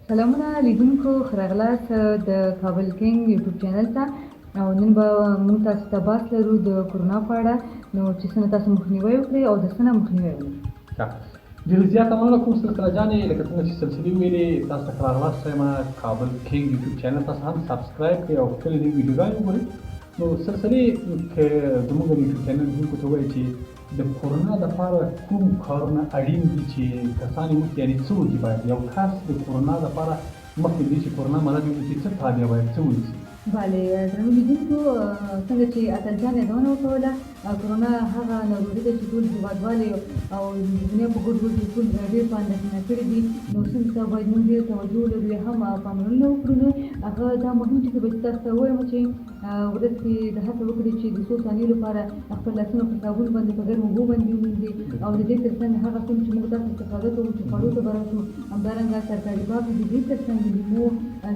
سلامونه لیدونکو ښه راغلاست د کابل کینګ یوټیوب چینل ته او نن به موږ تاسو ته بحث لرو د کرونا په اړه نو چې څنګه تاسو مخنیوی وکړئ او د څه نه مخنیوی وکړئ. ډېر زیات مننه کوم سلسله جانې لکه څنګه چې سلسلې ویلې تاسو ته ښه راغلاست وایم کابل کینګ یوټیوب چینل تاسو هم سبسکرایب کړئ او خپلې نوې ویډیوګانې وګورئ. نو سلسلې که زموږ د یوټیوب چینل لیدونکو ته وایي چې د کرونا دپاره کوم کارونه اړین دي چې کسان یې وکړي، یعنې څه وکړي باید یو کس د کرونا دپاره مخکې دې چې کرونا مرض وکړي څه تابع باید څه ونیسي؟ بله درنو لیدونکو څنګه چې اتل جان یادونه وکوله کرونا هغه ناروغي ده چې ټول هېوادوالې او د دنیا په ګوټ ګوټ کې ټول ډېر په اندېښنه کړي دي. نو څنګه ته باید موږ ډېر توجه ولرو یا هم پاملرنه وکړو. نو هغه دا مهم چې به تاسو ته ووایم چې ورځ کې د هڅه وکړئ چې د څو ثانیو لپاره خپل لاسونه په صابون باندې په ګرمو اوبو باندې ومینځئ او د دې تر څنګ هغه څه چې موږ تاسو استفاده کوو چې خوړو ته به راشو همدارنګه ترکاري پاکې د دې تر څنګ لیمو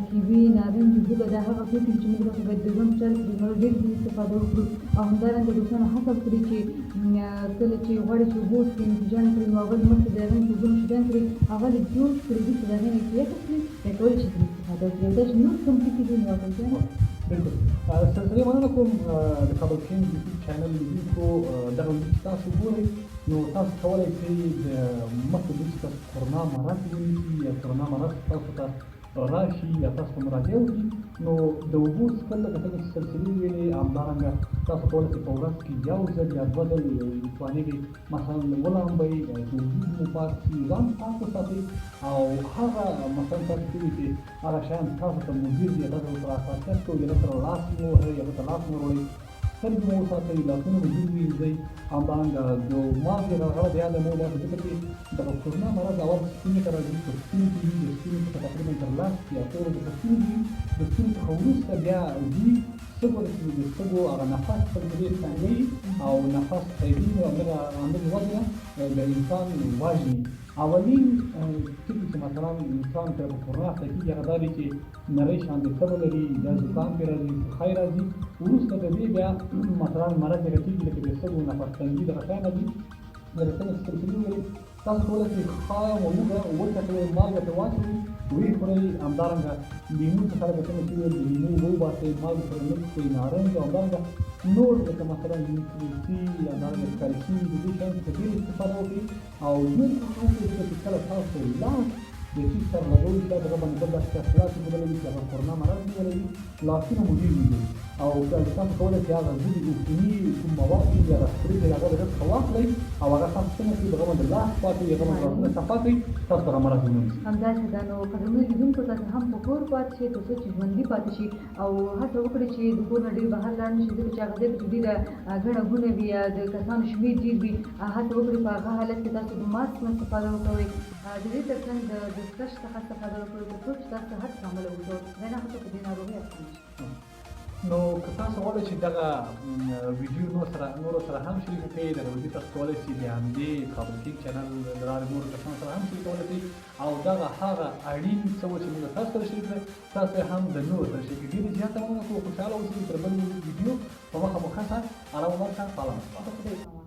کیوي نارنج بوټه دا هغه توکي چې موږ تاسو باید د ژوند چل کې ډېر استفاده وکړو او همدارنګه دوستانو هڅه وکړي چې کله چې غواړي چې اوبه وڅښي نتیجه نه کړي نو اول مخکې د هغې نه چې اوبه نوشیدن کړي هغه لږ جوش کړي وروسته د هغې نه چې یخه کړي بیا کولی شي ترې استفاده وکړي او دا چې نور کوم ټکي دي نو اتلجانې بالکل سلسلې مننه کوم د کابل کینګ یوټیوب چینل لیدونکو دغه ویډیو چې تاسو ګورئ نو تاسو کولی شئ د مخکې دې چې تاسو کرونا مرض ونیسي یا کرونا مرض تاسو ته راشي یا تاسو ته مراجعه وکړي نو د اوبو څښل لکه څنګه چې سلسلې ویلې همدارنګه تاسو کولی شئ په ورځ کې یو ځل یا دوه ځل توانېږئ مثلا ولامبئ دودونه مو پاک شي ځان پاک وساتئ او هغه مثلا تاسو کوي چې هغه شیان تاسو ته مضر دي هغه سره حساسیت کوئ هغه سره لاس مو وهئ هغه ته لاس مو وروړئ سترګې مو وساتئ لاسونه مو جوړ وینځئ همدارنګه د مالګې هغه د یاده مو وایي ځکه چې دغه کرونا مرض اول سپینې ته راځي په ستوني کې وي د ستوني څخه تقریبا تر لاس یا پورې په ستوني وي د ستوني څخه وروسته بیا ځي سږو د سږو هغه نفس په ډېر تنګوي او نفس قیدي او همدغه وجه د انسان وژني. اولین ټکي چې مثلا انسان ته په کرونا اخته کېږي هغه دا دی چې نری شانې تبه لري یا زکام پرې راځي ټوخی راځي وروسته د دې بیا مثلا مرض هغه کېږي لکه د سږو نفس تنګي دغه شیان راځي لکه څنګه چې سلسلې وویلې تاسو کولی شئ ښه وموږه وچټوئ مالګه پرې واچوئ ویې خورئ همدارنګه لیمو څخه لکه څنګه چې ویل د لیمو اوبه وباسئ مالګې سره مکس کړئ نارنج او همدارنګه نور لکه مثلا ویټامین سي همدارنګه کلسیم د دې شیانو څخه ډېر استفاده وکړئ او نور هغه څه چې کله تاسو لاس د چیز سره لګوئ چې هغه باندې بل داسې اثرات وبلوي چې هغه کرونا مرض ولري لاسونه مو ډېر وینځئ او تاسو کولی شئ هغه ځینې عفوني کوم مواد دي هغه سپرې دي هغه د هغه څخه واخلئ او هغه تاسو څنګه کړئ هغه باندې لاس پاکوئ هغه باندې لاسونه صفا کړئ تاسو هغه مرض ونه نیسي. همداسې ده نو قدرمنو لیدونکو تاسو هم په کور پاتې شئ تر څو چې ژوندي پاتې شي او هڅه وکړئ چې د کور نه ډېر بهر لاړ نه شي ځکه چې هغه ځای کې ډېره ګڼه ګوڼه وي یا د کسانو شمېر ډېر وي هڅه وکړئ په هغه حالت کې تاسو د ماسک نه استفاده وکوئ د دې تر څنګ د دستکش څخه استفاده وکړئ تر څو چې تاسو صحت کامله وکړو خدای ناخواسته په دې ناروغۍ اخته نه شي. نو که تاسو غواړئ چې دغه ویډیو نورو سره هم شریکه کړئ دغه ویډیو تاسو کولی شئ د همدې کابل کینګ چینل له لارې نورو کسانو سره هم شریکولی شئ او دغه هغه اړین څه و چې موږ تاسو سره شریک کړئ تاسو هم د نورو سره شریک کړئ. ډېرې زیاته مننه کوم خوشحاله اوسئ تر بل ویډیو په مخه مو ښه شه ارام ورشه سلام.